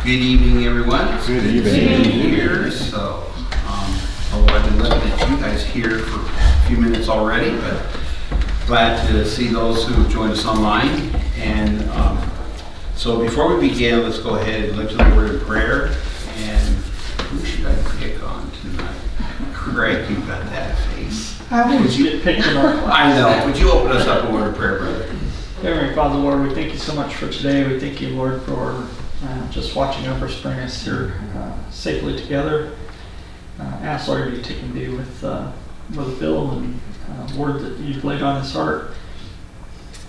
Good evening, everyone. It's Good good to see evening. you here. So, although I've been looking at you guys here for a few minutes already, but glad to see those who have joined us online. And so before we begin, let's go ahead and look to the word of prayer. And who should I pick on tonight? Craig, you've got that face. How would you get picked in our class? I know. Would you open us up in word of prayer, brother? Heavenly Father, Lord, we thank you so much for today. We thank you, Lord, for just watching over us, bring us here safely together. Ask, Lord, you take and be with Brother Bill and word that you've laid on his heart.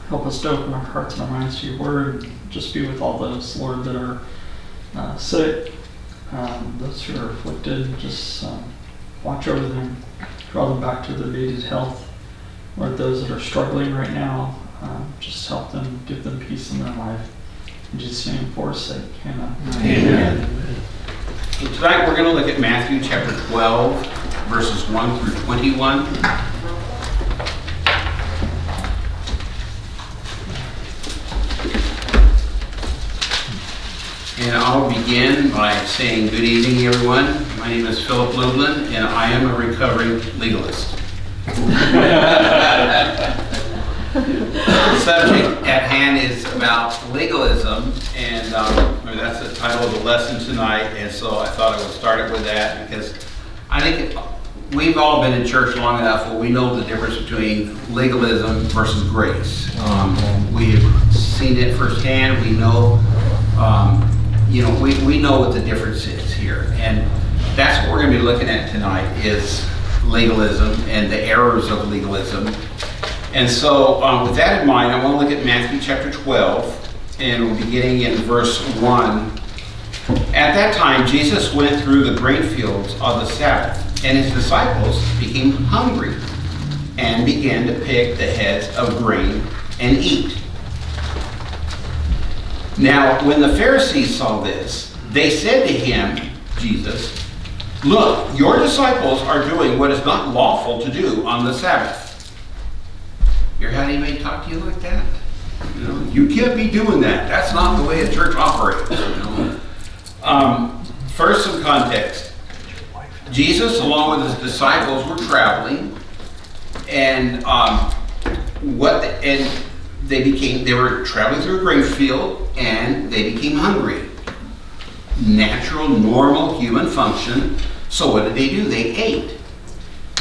Help us to open our hearts and our minds to your word. Just be with all those, Lord, that are sick, those who are afflicted. Just watch over them, draw them back to their needed health. Lord, those that are struggling right now, just help them, give them peace in their life. In Jesus' name, for his sake. Amen. Amen. So tonight we're going to look at Matthew chapter 12, verses 1 through 21. And I'll begin by saying good evening, everyone. My name is Philip Lublin, and I am a recovering legalist. The subject at hand is about legalism, and that's the title of the lesson tonight. And so I thought I would start it with that because I think we've all been in church long enough where we know the difference between legalism versus grace. We have seen it firsthand. We know, we know what the difference is here, and that's what we're going to be looking at tonight is legalism and the errors of legalism. And so with that in mind, I want to look at Matthew chapter 12, and we'll be beginning in verse 1. At that time, Jesus went through the grain fields on the Sabbath, and his disciples became hungry and began to pick the heads of grain and eat. Now, when the Pharisees saw this, they said to him, Jesus, "Look, your disciples are doing what is not lawful to do on the Sabbath." You ever had anybody talk to you like that? You can't be doing that. That's not the way a church operates. First, some context. Jesus, along with his disciples, were traveling, and they were traveling through a grain field, and they became hungry. Natural, normal human function. So what did they do? They ate.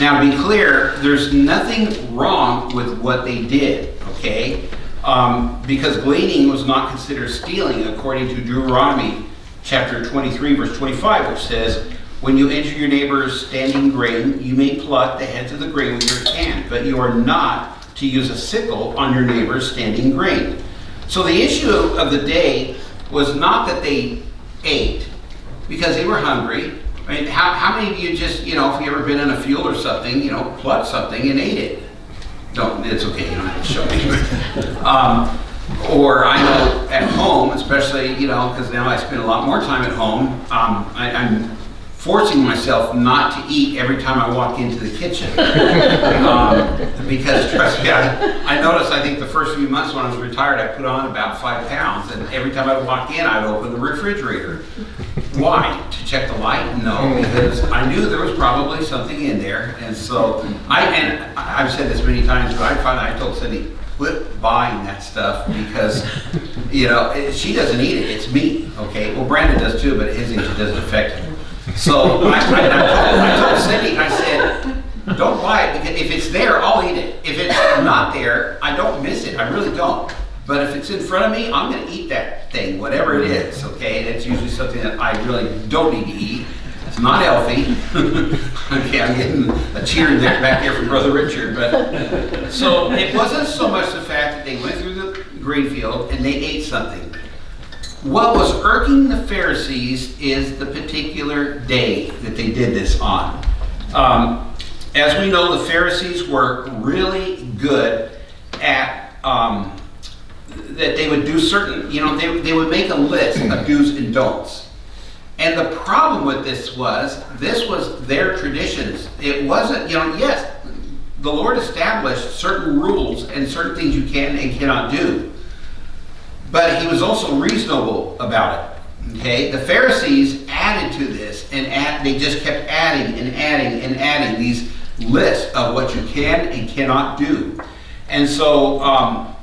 Now, to be clear, there's nothing wrong with what they did, okay? Because gleaning was not considered stealing, according to Deuteronomy chapter 23, verse 25, which says, "When you enter your neighbor's standing grain, you may pluck the heads of the grain with your hand, but you are not to use a sickle on your neighbor's standing grain." So the issue of the day was not that they ate, because they were hungry. I mean, how many of you just, if you ever been in a field or something, plucked something and ate it? Don't, it's okay, you don't have to show me. Or I know at home, especially, because now I spend a lot more time at home, I'm forcing myself not to eat every time I walk into the kitchen. Because trust me, I noticed, I think the first few months when I was retired, I put on about 5 pounds, and every time I would walk in, I'd open the refrigerator. Why? To check the light? No, because I knew there was probably something in there, and so I've said this many times, but I told Cindy, quit buying that stuff because she doesn't eat it. It's me. Okay. Well, Brandon does too, but his age doesn't affect him. So I told Cindy, I said, don't buy it because if it's there, I'll eat it. If it's not there, I don't miss it. I really don't. But if it's in front of me, I'm going to eat that thing, whatever it is, okay? That's usually something that I really don't need to eat. It's not healthy. Okay, I'm getting a cheer back there from Brother Richard. But so it wasn't so much the fact that they went through the grain field and they ate something. What was irking the Pharisees is the particular day that they did this on. As we know, the Pharisees were really good at that they would do certain, they would make a list of do's and don'ts. And the problem with this was their traditions. It wasn't, yes, the Lord established certain rules and certain things you can and cannot do. But he was also reasonable about it. Okay, the Pharisees added to this, and they just kept adding and adding and adding these lists of what you can and cannot do. And so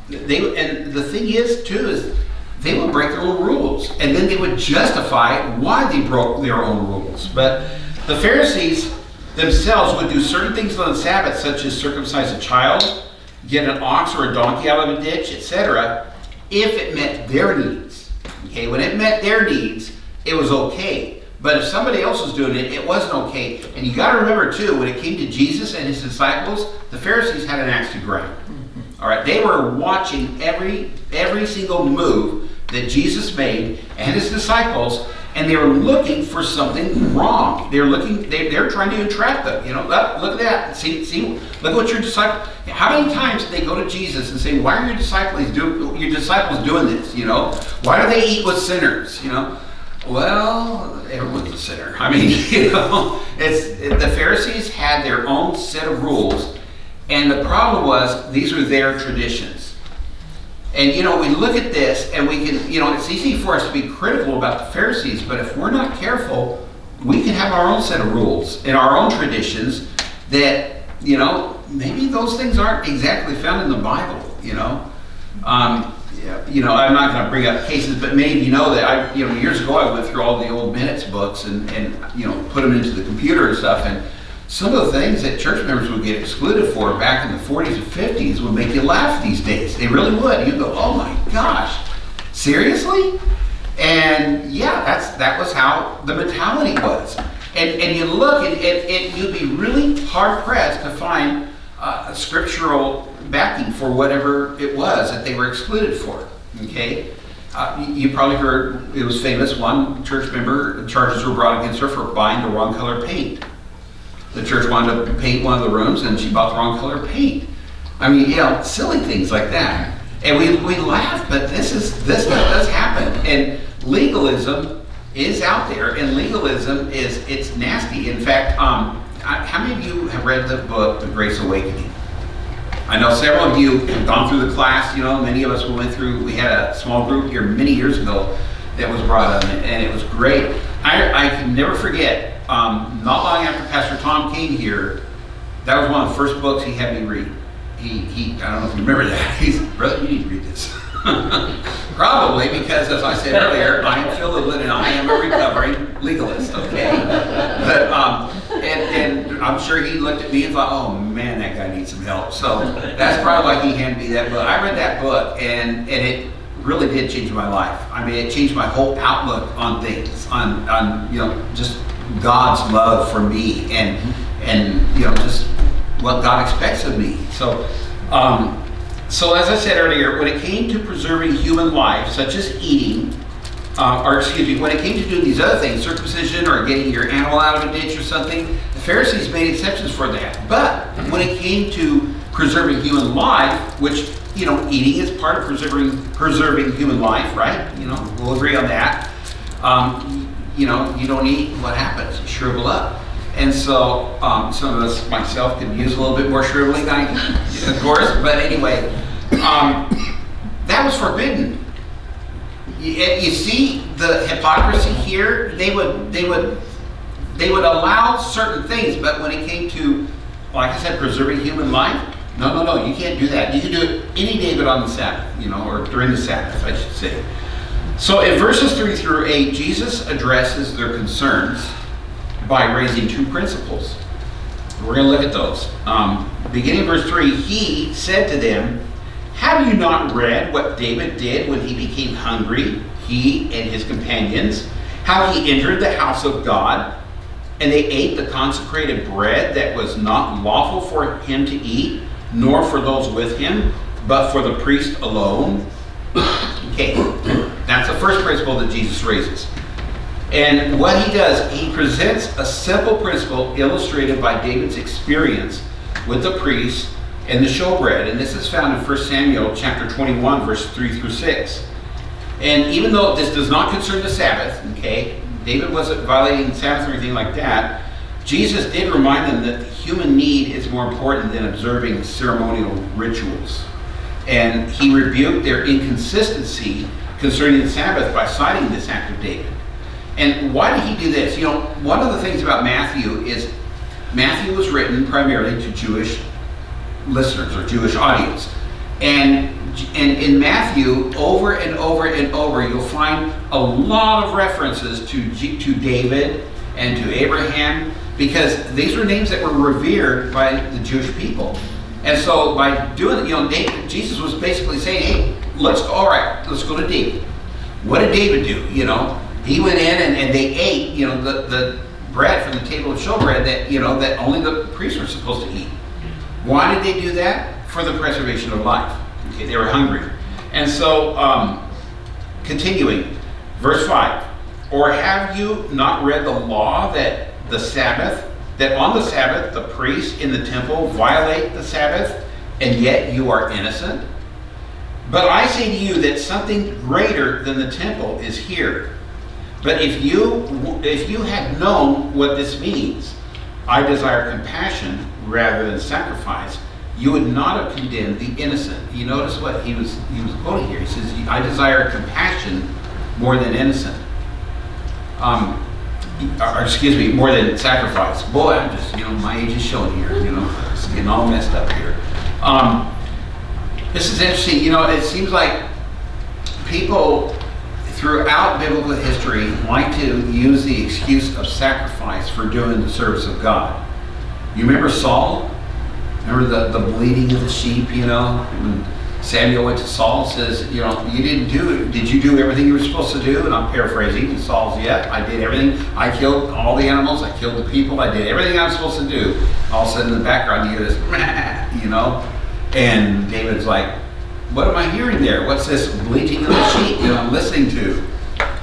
and the thing is too is they would break their own rules, and then they would justify why they broke their own rules. But the Pharisees themselves would do certain things on the Sabbath, such as circumcise a child, get an ox or a donkey out of a ditch, etc., if it met their needs. Okay, when it met their needs, it was okay. But if somebody else was doing it, it wasn't okay. And you got to remember too, when it came to Jesus and his disciples, the Pharisees had an axe to grind. All right, they were watching every single move that Jesus made and his disciples, and they were looking for something wrong. They're trying to entrap them. You know, look at that. See, look what your disciples. How many times did they go to Jesus and say, "Why are your disciples doing this? You know, why do they eat with sinners? You know." Well, everyone's a sinner. I mean, you know, the Pharisees had their own set of rules, and the problem was these were their traditions. And, you know, we look at this and we can, you know, it's easy for us to be critical about the Pharisees, but if we're not careful, we can have our own set of rules and our own traditions that, you know, maybe those things aren't exactly found in the Bible, you know. You know, I'm not going to bring up cases, but maybe you know that years ago I went through all the old minutes books and you know, put them into the computer and stuff, and some of the things that church members would get excluded for back in the 40s and 50s would make you laugh these days. They really would. You'd go, "Oh my gosh, seriously?" And yeah, that was how the mentality was. And you look and you'd be really hard pressed to find a scriptural backing for whatever it was that they were excluded for. Okay, you probably heard it was famous. One church member, charges were brought against her for buying the wrong color paint. The church wanted to paint one of the rooms, and she bought the wrong color paint. I mean, you know, silly things like that. And we laugh, but this does happen. And legalism is out there, and legalism it's nasty. In fact, how many of you have read the book, The Grace Awakening? I know several of you have gone through the class. You know, many of us we had a small group here many years ago that was brought on, and it was great. I can never forget, not long after Pastor Tom came here, that was one of the first books he had me read. He I don't know if you remember that. He's, "Brother, you need to read this." Probably because, as I said earlier, I am Phil Littleton and I am a recovering legalist, okay? But, and I'm sure he looked at me and thought, "Oh man, that guy needs some help." So that's probably why he handed me that book. I read that book and it really did change my life. I mean, it changed my whole outlook on things, on you know, just God's love for me and you know, just what God expects of me. So so as I said earlier, when it came to preserving human life, such as eating, when it came to doing these other things, circumcision or getting your animal out of a ditch or something, the Pharisees made exceptions for that. But when it came to preserving human life, which, you know, eating is part of preserving human life, right? You know, we'll agree on that. You know, you don't eat, what happens? You shrivel up. And so some of us, myself, could use a little bit more shriveling, of course. But anyway, that was forbidden. You see the hypocrisy here. They would allow certain things, but when it came to, like I said, preserving human life, no, you can't do that. You can do it any day but on the Sabbath, you know, or during the Sabbath, I should say. So in verses 3 through 8, Jesus addresses their concerns by raising two principles. We're going to look at those. Beginning verse 3, he said to them, "Have you not read what David did when he became hungry, he and his companions, how he entered the house of God, and they ate the consecrated bread that was not lawful for him to eat, nor for those with him, but for the priest alone?" Okay, that's the first principle that Jesus raises. And what he does, he presents a simple principle illustrated by David's experience with the priest and the showbread. And this is found in 1 Samuel chapter 21, verse 3 through 6. And even though this does not concern the Sabbath, okay, David wasn't violating the Sabbath or anything like that, Jesus did remind them that the human need is more important than observing ceremonial rituals. And he rebuked their inconsistency concerning the Sabbath by citing this act of David. And why did he do this? You know, one of the things about Matthew is Matthew was written primarily to Jewish listeners or Jewish audience. And in Matthew, over and over and over, you'll find a lot of references to David and to Abraham, because these were names that were revered by the Jewish people. And so by doing, Jesus was basically saying, hey, let's go to David. What did David do? He went in and they ate, the bread from the table of showbread that only the priests were supposed to eat. Why did they do that? For the preservation of life. Okay, they were hungry. And so, continuing, verse 5, or have you not read the law that on the Sabbath the priests in the temple violate the Sabbath, and yet you are innocent? But I say to you that something greater than the temple is here. But if you had known what this means, I desire compassion rather than sacrifice, you would not have condemned the innocent. You notice what he was quoting here. He says, I desire compassion more than innocent. More than sacrifice. Boy, I'm just, my age is showing here, it's getting all messed up here. This is interesting, it seems like people throughout biblical history like to use the excuse of sacrifice for doing the service of God. You remember Saul? Remember the bleating of the sheep, when Samuel went to Saul and says, you didn't do it. Did you do everything you were supposed to do? And I'm paraphrasing. And Saul's, I did everything. I killed all the animals. I killed the people. I did everything I was supposed to do. All of a sudden in the background you hear this, and David's like, what am I hearing there? What's this bleating of the sheep I'm listening to?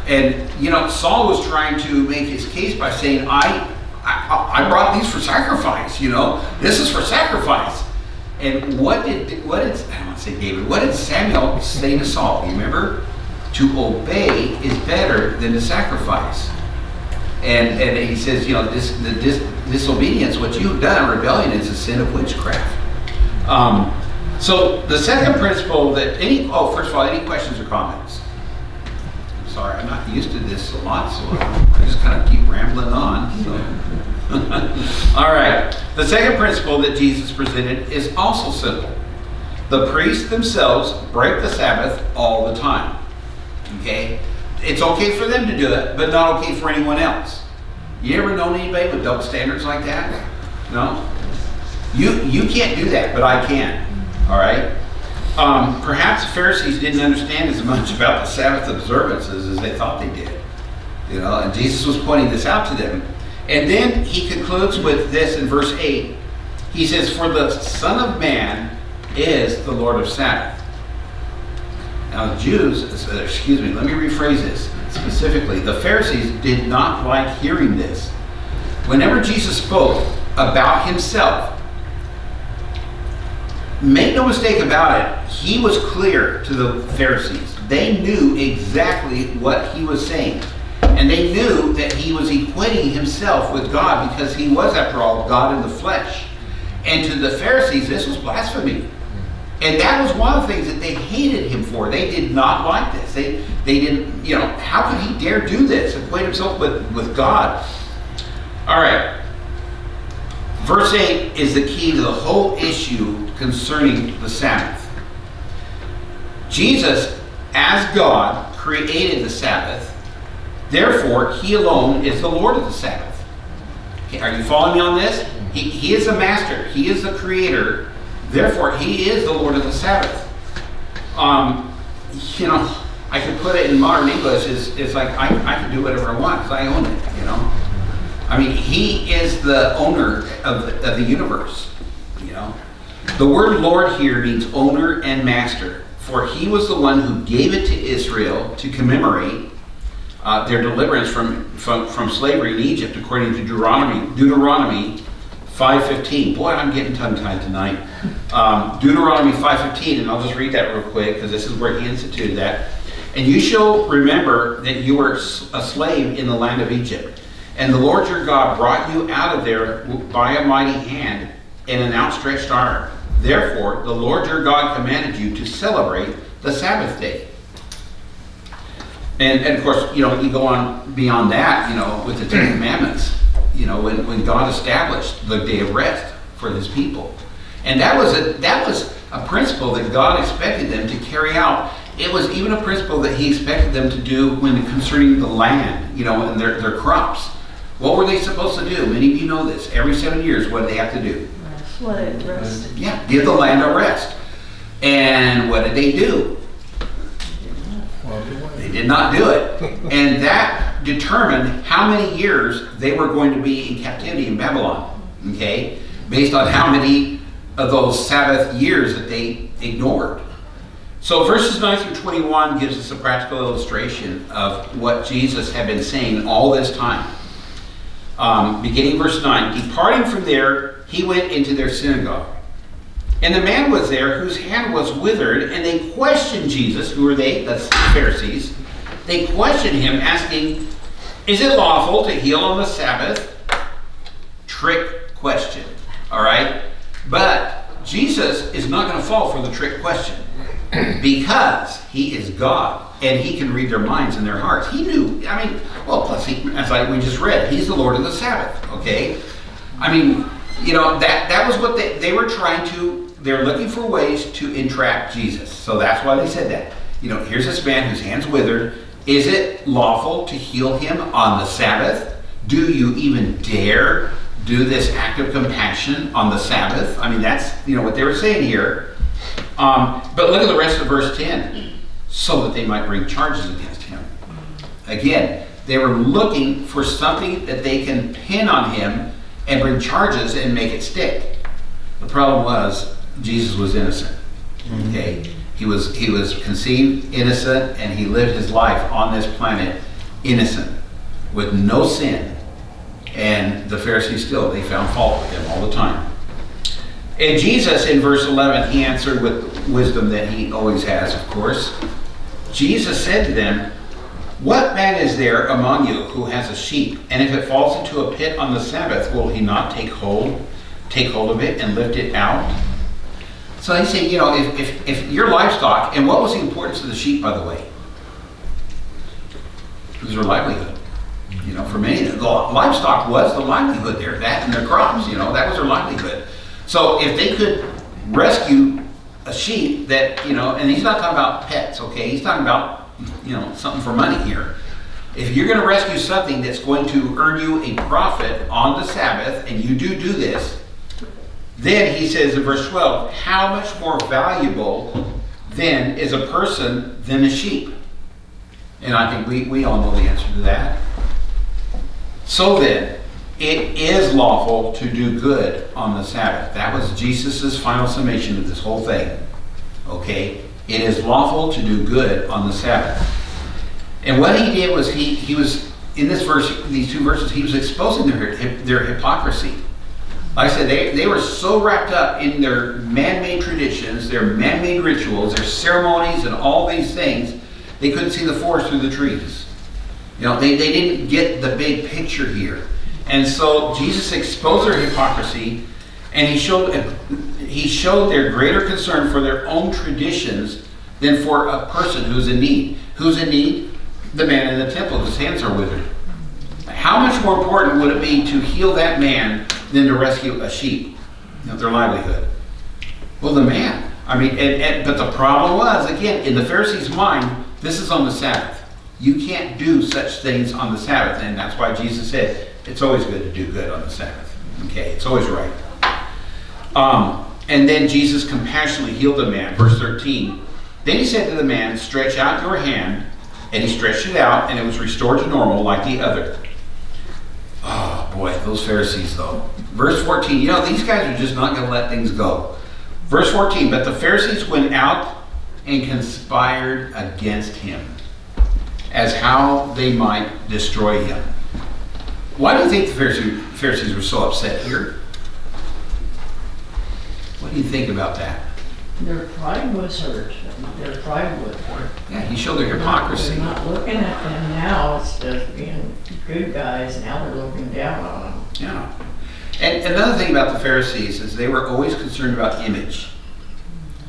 And, Saul was trying to make his case by saying, I brought these for sacrifice, this is for sacrifice. And what did Samuel say to Saul? You remember? To obey is better than to sacrifice. And he says, disobedience, what you've done, rebellion, is a sin of witchcraft. So the second principle that first of all, any questions or comments? I'm sorry, I'm not used to this a lot, so I just kind of keep rambling on. So. All right. The second principle that Jesus presented is also simple. The priests themselves break the Sabbath all the time. Okay? It's okay for them to do it, but not okay for anyone else. You ever known anybody with double standards like that? No? You can't do that, but I can. All right? Perhaps the Pharisees didn't understand as much about the Sabbath observances as they thought they did. And Jesus was pointing this out to them. And then he concludes with this in verse 8. He says, for the Son of Man is the Lord of Sabbath. Now let me rephrase this specifically. The Pharisees did not like hearing this. Whenever Jesus spoke about himself, make no mistake about it, he was clear to the Pharisees. They knew exactly what he was saying. And they knew that he was equating himself with God, because he was, after all, God in the flesh. And to the Pharisees, this was blasphemy. And that was one of the things that they hated him for. They did not like this. They didn't, how could he dare do this, equate himself with God? All right. Verse 8 is the key to the whole issue concerning the Sabbath. Jesus, as God, created the Sabbath. Therefore, he alone is the Lord of the Sabbath. Okay, are you following me on this? He is the master. He is the creator. Therefore, he is the Lord of the Sabbath. I could put it in modern English. It's like I can do whatever I want because I own it, I mean, he is the owner of the universe, The word Lord here means owner and master. For he was the one who gave it to Israel to commemorate their deliverance from slavery in Egypt, according to Deuteronomy 5:15. Boy, I'm getting tongue-tied tonight. Deuteronomy 5:15, and I'll just read that real quick because this is where he instituted that. And you shall remember that you were a slave in the land of Egypt, and the Lord your God brought you out of there by a mighty hand and an outstretched arm. Therefore, the Lord your God commanded you to celebrate the Sabbath day. And of course, you know, you go on beyond that, you know, with the Ten Commandments, you know, when God established the day of rest for his people. And that was a principle that God expected them to carry out. It was even a principle that he expected them to do when concerning the land, you know, and their crops. What were they supposed to do? Many of you know this. Every 7 years, what did they have to do? Let it rest. Yeah, give the land a rest. And what did they do? They did not do it. And that determined how many years they were going to be in captivity in Babylon, okay? Based on how many of those Sabbath years that they ignored. So verses 9 through 21 gives us a practical illustration of what Jesus had been saying all this time. Beginning verse 9, departing from there, he went into their synagogue. And the man was there whose hand was withered, and they questioned Jesus. Who are they? That's the Pharisees. They questioned him, asking, is it lawful to heal on the Sabbath? Trick question. All right? But Jesus is not going to fall for the trick question because he is God and he can read their minds and their hearts. He knew, I mean, well, plus, as we just read, he's the Lord of the Sabbath, okay? I mean, you know, that was what they were trying to, they're looking for ways to entrap Jesus. So that's why they said that. You know, here's this man whose hand's withered. Is it lawful to heal him on the Sabbath? Do you even dare do this act of compassion on the Sabbath? I mean, that's, you know, what they were saying here. But look at the rest of verse 10. So that they might bring charges against him. Again, they were looking for something that they can pin on him and bring charges and make it stick. The problem was Jesus was innocent. Okay? He was conceived innocent, and he lived his life on this planet innocent with no sin. And the Pharisees still, they found fault with him all the time. And Jesus, in verse 11, he answered with wisdom that he always has, of course. Jesus said to them, what man is there among you who has a sheep, and if it falls into a pit on the Sabbath, will he not take hold of it and lift it out? So he said, you know, if your livestock, and what was the importance of the sheep, by the way? It was their livelihood. You know, for many, the livestock was the livelihood there, that and their crops, you know, that was their livelihood. So if they could rescue a sheep that, you know, and he's not talking about pets, okay? He's talking about, you know, something for money here. If you're going to rescue something that's going to earn you a profit on the Sabbath, and you do this, then he says in verse 12, how much more valuable then is a person than a sheep? And I think we all know the answer to that. So then, it is lawful to do good on the Sabbath. That was Jesus' final summation of this whole thing. Okay? It is lawful to do good on the Sabbath. And what he did was he was, in this verse, these two verses, he was exposing their hypocrisy. Like I said, they were so wrapped up in their man-made traditions, their man-made rituals, their ceremonies, and all these things, they couldn't see the forest through the trees. You know, they didn't get the big picture here. And so Jesus exposed their hypocrisy, and he showed their greater concern for their own traditions than for a person who's in need. Who's in need? The man in the temple, whose hands are withered. How much more important would it be to heal that man than to rescue a sheep, you know, their livelihood? Well, the man. I mean, but the problem was, again, in the Pharisees' mind, this is on the Sabbath. You can't do such things on the Sabbath, and that's why Jesus said, it's always good to do good on the Sabbath. Okay, it's always right. And then Jesus compassionately healed the man. Verse 13. Then he said to the man, stretch out your hand. And he stretched it out, and it was restored to normal like the other. Oh boy, those Pharisees though. Verse 14. You know, these guys are just not going to let things go. Verse 14. But the Pharisees went out and conspired against him, as how they might destroy him. Why do you think the Pharisees were so upset here? What do you think about that? Their pride was hurt. Their pride was hurt. Yeah, he showed their hypocrisy. They're not looking at them now instead of being good guys. Now they're looking down on them. Yeah. And another thing about the Pharisees is they were always concerned about image.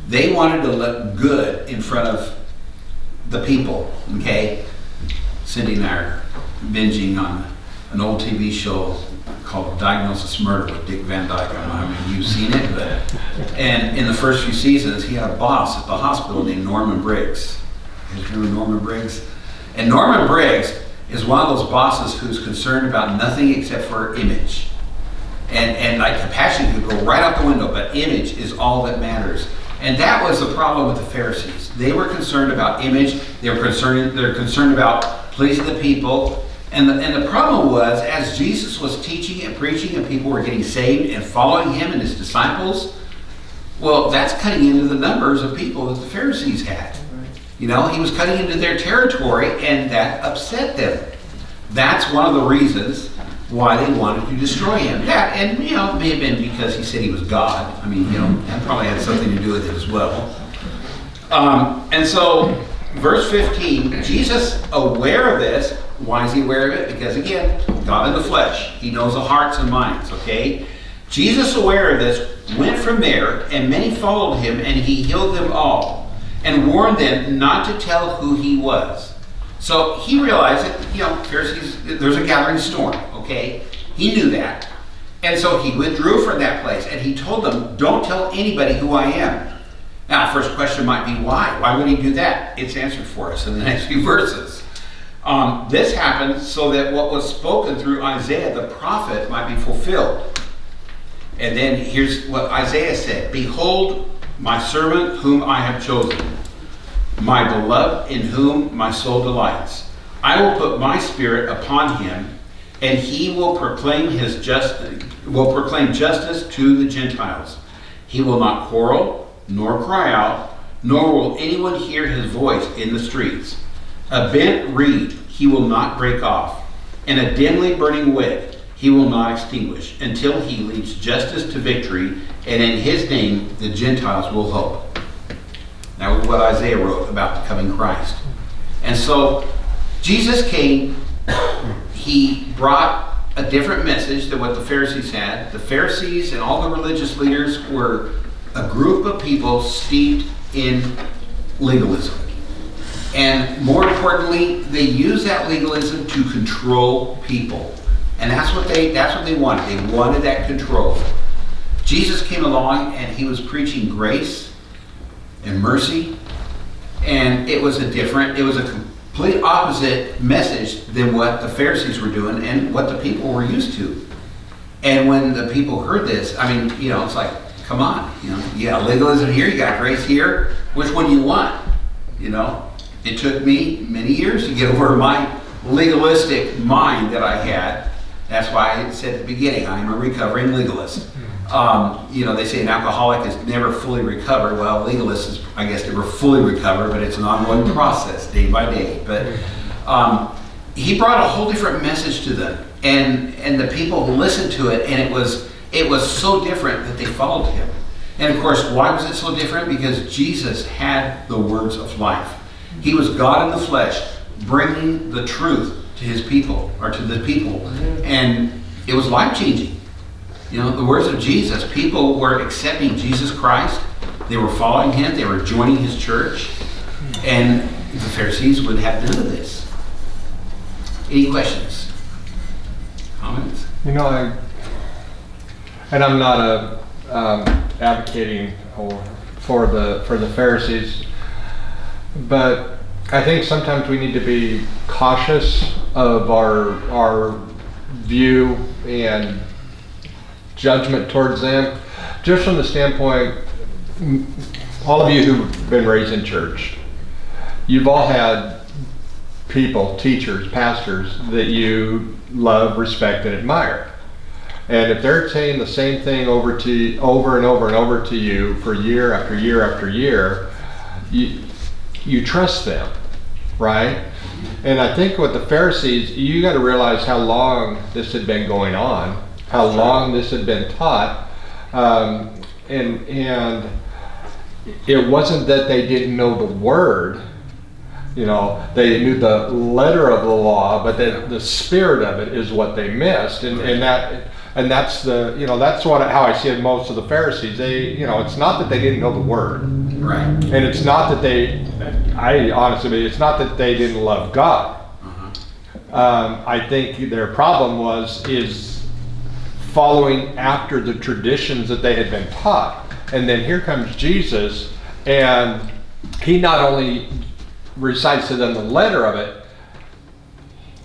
They wanted to look good in front of the people, okay? Cindy and I are binging on an old TV show called Diagnosis Murder with Dick Van Dyke. I mean, you've seen it, and in the first few seasons, he had a boss at the hospital named Norman Briggs. You guys remember Norman Briggs? And Norman Briggs is one of those bosses who's concerned about nothing except for image. And like compassion could go right out the window, but image is all that matters. And that was the problem with the Pharisees. They were concerned about image. They're concerned about pleasing the people. And the problem was, as Jesus was teaching and preaching and people were getting saved and following him and his disciples, well, that's cutting into the numbers of people that the Pharisees had. You know, he was cutting into their territory, and that upset them. That's one of the reasons why they wanted to destroy him. That, and you know, it may have been because he said he was God. I mean, you know, that probably had something to do with it as well. And so, verse 15, Jesus, aware of this, why is he aware of it? Because again, God in the flesh, he knows the hearts and minds, okay? Jesus, aware of this, went from there, and many followed him, and he healed them all, and warned them not to tell who he was. So he realized that, you know, Pharisees, there's a gathering storm, okay? He knew that. And so he withdrew from that place, and he told them, don't tell anybody who I am. Now, first question might be why? Why would he do that? It's answered for us in the next few verses. This happened so that what was spoken through Isaiah the prophet might be fulfilled. And then here's what Isaiah said. Behold, my servant whom I have chosen, my beloved in whom my soul delights. I will put my spirit upon him, and he will proclaim justice to the Gentiles. He will not quarrel, nor cry out, nor will anyone hear his voice in the streets. A bent reed he will not break off, and a dimly burning wick he will not extinguish, until he leads justice to victory, and in his name the Gentiles will hope. That was what Isaiah wrote about the coming Christ. And so Jesus came, he brought a different message than what the Pharisees had. The Pharisees and all the religious leaders were a group of people steeped in legalism. And more importantly, they used that legalism to control people. And that's what they wanted. They wanted that control. Jesus came along and he was preaching grace and mercy. And it was a complete opposite message than what the Pharisees were doing and what the people were used to. And when the people heard this, I mean, you know, it's like, come on, you know, you got legalism here, you got grace here. Which one do you want? You know, it took me many years to get over my legalistic mind that I had. That's why I said at the beginning, I'm a recovering legalist. You know, they say an alcoholic is never fully recovered. Well, legalists is, I guess, never fully recovered, but it's an ongoing process, day by day. But he brought a whole different message to them, and the people listened to it, and it was so different that they followed him. And of course, why was it so different? Because Jesus had the words of life. He was God in the flesh, bringing the truth to his people, or to the people, and it was life-changing. You know, the words of Jesus, people were accepting Jesus Christ, they were following him, they were joining his church, and the Pharisees would have none of this. Any questions? Comments? You know, I'm not advocating for the Pharisees, but I think sometimes we need to be cautious of our view and judgment towards them, just from the standpoint, all of you who've been raised in church, you've all had people, teachers, pastors that you love, respect, and admire. And if they're saying the same thing over and over to you for year after year after year, you trust them, right? And I think with the Pharisees, you got to realize how long this had been going on, how long this had been taught, and it wasn't that they didn't know the word. You know, they knew the letter of the law, but the spirit of it is what they missed, and that's how I see it. Most of the Pharisees, it's not that they didn't know the word, right? And it's not that it's not that they didn't love God. I think their problem is following after the traditions that they had been taught. And then here comes Jesus, and he not only recites to them the letter of it,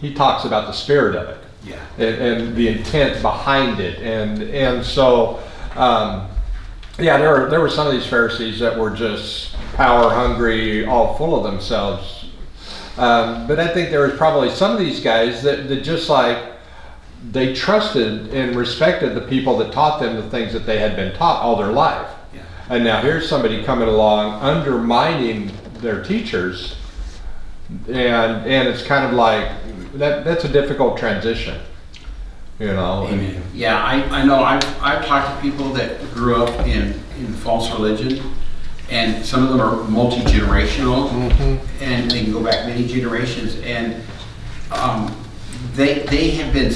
he talks about the spirit of it. Yeah. And the intent behind it. And so, yeah, there were some of these Pharisees that were just power hungry, all full of themselves. But I think there was probably some of these guys that just like, they trusted and respected the people that taught them the things that they had been taught all their life. Yeah. And now here's somebody coming along undermining their teachers, and it's kind of like that's a difficult transition, you know. Amen. Yeah, I know. I've talked to people that grew up in false religion, and some of them are multi-generational, and they can go back many generations, and they have been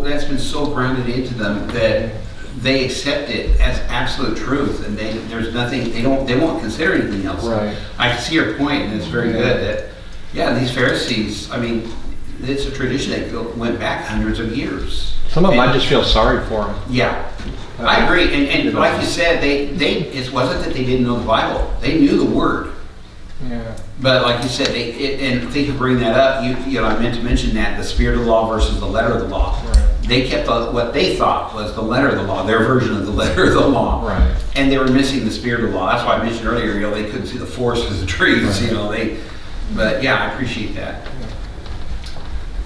that's been so grounded into them that they accept it as absolute truth, and there's nothing, they won't consider anything else. Right. I can see your point, and it's very good that, yeah, these Pharisees, I mean, it's a tradition that went back hundreds of years. Some of them, And- I just feel sorry for them. Yeah, I agree, and like you said, it wasn't that they didn't know the Bible, they knew the Word. Yeah. But like you said, and I think you bring that up, you know, I meant to mention that, the spirit of the law versus the letter of the law. Right. They kept what they thought was the letter of the law, their version of the letter of the law. Right. And they were missing the spirit of the law. That's why I mentioned earlier, you know, they couldn't see the forest as the trees, Right. you know, but yeah, I appreciate that.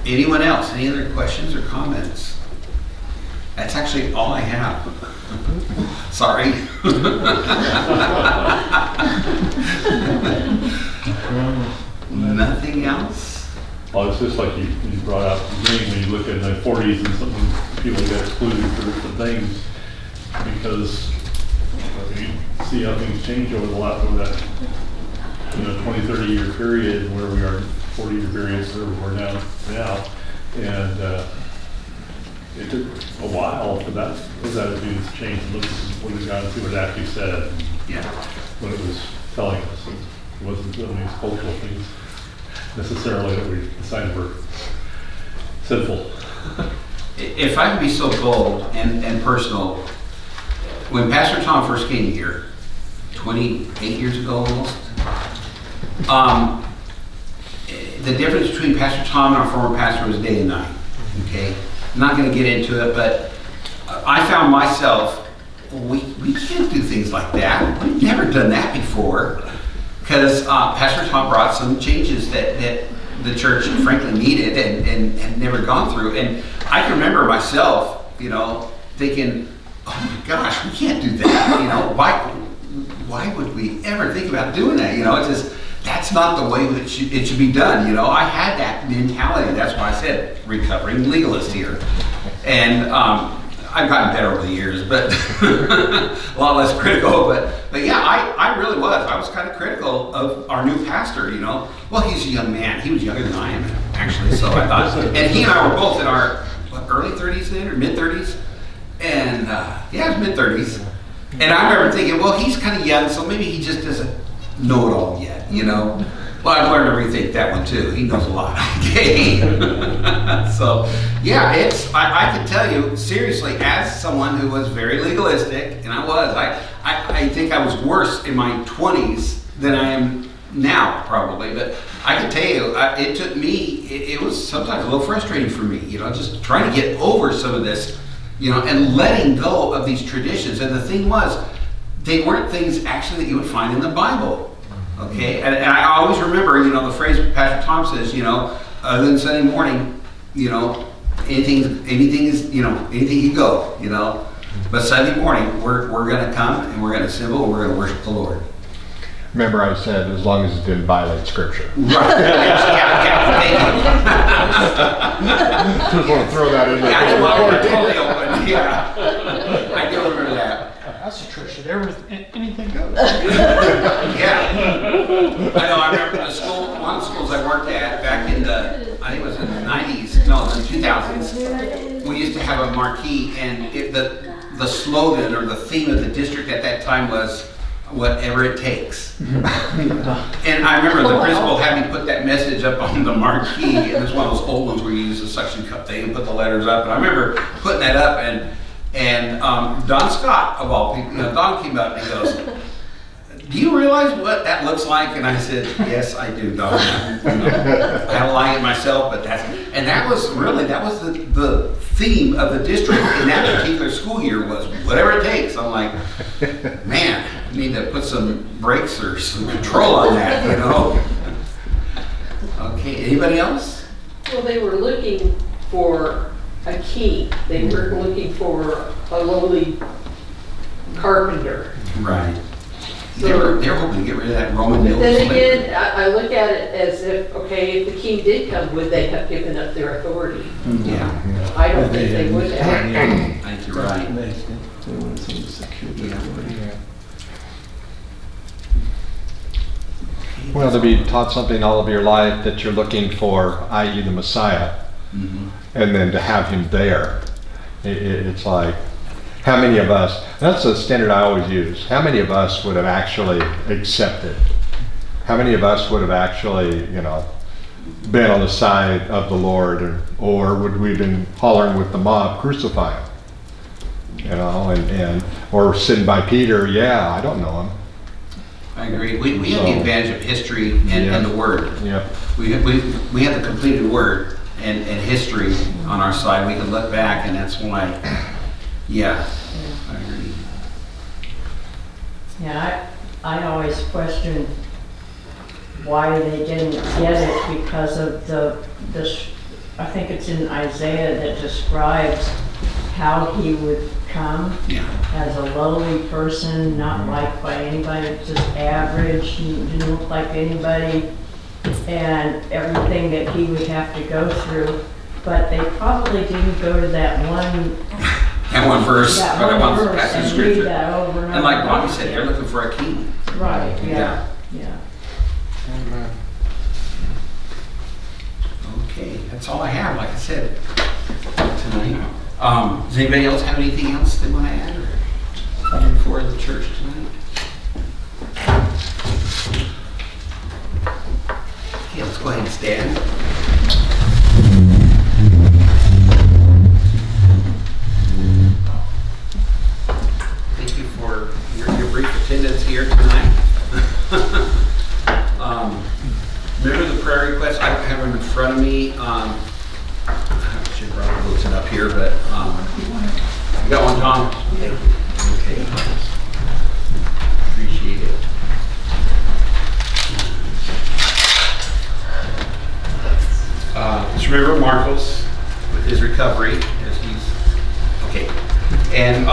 Anyone else? Any other questions or comments? That's actually all I have. Sorry. Nothing else? Well, it's just like you brought up, when you look at the 40s and some people got excluded for different things because you see how things change over that, 20, 30 year period where we are 40 year periods where we're now. And it took a while for those attitudes to change and look at what it got into what it actually said, Yeah. what it was telling us. And it wasn't doing these cultural things necessarily that we decided were sinful. If I can be so bold and personal, when Pastor Tom first came here, 28 years ago almost, the difference between Pastor Tom and our former pastor was day and night, okay? I'm not going to get into it, but I found myself, we can't do things like that. We've never done that before. Because Pastor Tom brought some changes that the church frankly needed and had never gone through. And I can remember myself, thinking, oh my gosh, we can't do that. Why would we ever think about doing that? It's just, that's not the way it should be done. I had that mentality. That's why I said recovering legalist here. And I've gotten better over the years, but a lot less critical. But yeah, I really was. I was kind of critical of our new pastor, Well, he's a young man. He was younger than I am, actually. So I thought, and he and I were both in our early 30s then, or mid 30s. And yeah, mid 30s. And I remember thinking, well, he's kind of young, so maybe he just doesn't know it all yet, Well, I've learned to rethink that one too. He knows a lot. Okay. So, yeah, I can tell you, seriously, as someone who was very legalistic, and I think I was worse in my 20s than I am now, probably. But I can tell you, it took me, it was sometimes a little frustrating for me, just trying to get over some of this, and letting go of these traditions. And the thing was, they weren't things actually that you would find in the Bible. Okay, and I always remember, the phrase Pastor Tom says, other than Sunday morning, anything is, anything you go, But Sunday morning, we're going to come and we're going to assemble and we're going to worship the Lord. Remember, I said as long as it didn't violate Scripture. Right. Yeah, thank you. Just want to throw that in there. Yeah, I didn't want to totally open. Yeah, I do remember that. That's a church that anything goes. Yeah. I know, I remember one of the schools I worked at back in I think it was in the 90s, no, the 2000s, we used to have a marquee, and the slogan or the theme of the district at that time was, whatever it takes. And I remember the principal had me put that message up on the marquee, and it's one of those old ones where you use a suction cup thing and put the letters up. And I remember putting that up, and Don Scott, of all people, Don came up and he goes, "Do you realize what that looks like?" And I said, "Yes, I do, Don. I don't like it myself, but that was the theme of the district in that particular school year was whatever it takes." I'm like, man, we need to put some brakes or some control on that, Okay, anybody else? Well, they were looking for a key. They were looking for a lowly carpenter. Right. They were hoping to get rid of that Roman But numeral then slavery. again, I look at it as if, okay, if the king did come, would they have given up their authority? Yeah, I don't think they would have. I think you're right. They wanted some security. Well, to be taught something all of your life that you're looking for, i.e. the Messiah, Mhm. and then to have him there, it's like, how many of us, that's the standard I always use, how many of us would have actually accepted? How many of us would have actually, been on the side of the Lord, or would we have been hollering with the mob, crucify him? Or sitting by Peter, yeah, I don't know him. I agree. We have the advantage of history and the word. Yep. We have the completed word and history on our side. We can look back, and that's why, yeah, I agree. Yeah, I always question why they didn't get it because of I think it's in Isaiah that describes how he would come Yeah. as a lowly person, not liked by anybody, just average, he didn't look like anybody, and everything that he would have to go through. But they probably didn't go to that one verse, or that one verse passage of and read scripture. that over and over. And like Bobby said, they're looking for a king. Right, Yeah. yeah. Okay, that's all I have, like I said, tonight. Does anybody else have anything else they want to add or for the church tonight? Okay, let's go ahead and stand. Thank you for your brief attendance here tonight. Remember the prayer request? I don't have them in front of me. I should probably look it up here, but you got one, Tom? Thank you. Okay. Appreciate it. Just remember Marcos with his recovery as he's okay, and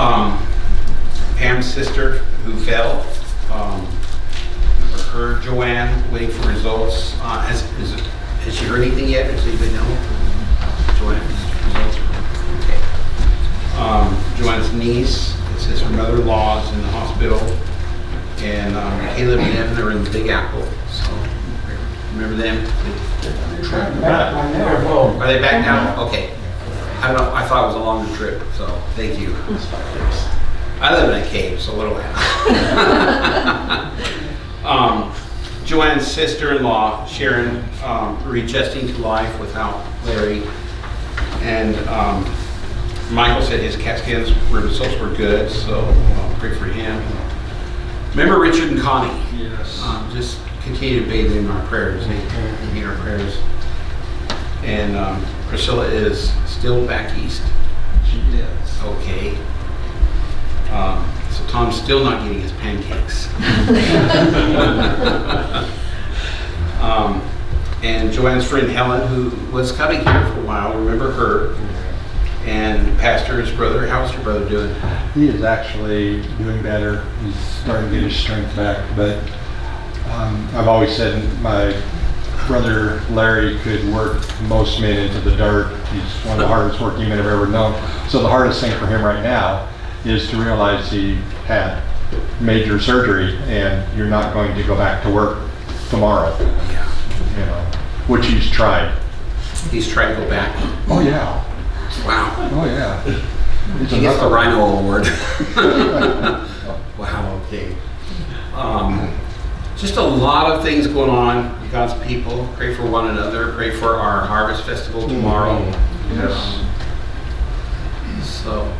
Pam's sister who fell. Remember her, Joanne, waiting for results. Has she heard anything yet? Does anybody know? Joanne's results. Okay. Joanne's niece, it says her mother-in-law is in the hospital, and Caleb and Evan are in the Big Apple. So remember them? Are they back now? Okay. I don't know. I thought it was a longer trip, so thank you. I live in a cave, so what do I have? Joanne's sister-in-law, Sharon, readjusting to life without Larry. And Michael said his CAT scans results were good, so I'll pray for him. Remember Richard and Connie? Yes. Just continue to bathe in our prayers, in our prayers. And Priscilla is still back east. She is. Okay. So Tom's still not getting his pancakes. And Joanne's friend Helen, who was coming here for a while, remember her? And Pastor's brother, how's your brother doing? He is actually doing better. He's starting to get his strength back. But I've always said my brother Larry could work most men into the dirt. He's one of the hardest working men I've ever known. So the hardest thing for him right now is to realize he had major surgery and you're not going to go back to work tomorrow. Yeah. Which he's tried. He's trying to go back. Oh yeah. Wow. Oh yeah. He gets the Rhino Award. Wow, okay. Just a lot of things going on. God's people, pray for one another. Pray for our harvest festival tomorrow. Yes. So,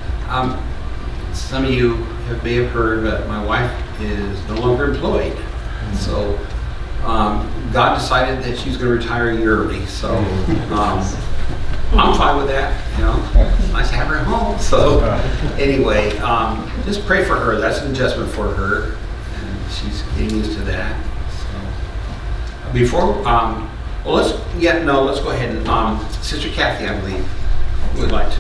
some of you may have heard, but my wife is no longer employed. So, God decided that she's going to retire a year early. So, I'm fine with that. You know, it's nice to have her at home. So, anyway, just pray for her. That's an adjustment for her, and she's getting used to that. So, before, let's go ahead and Sister Kathy, I believe, would like to.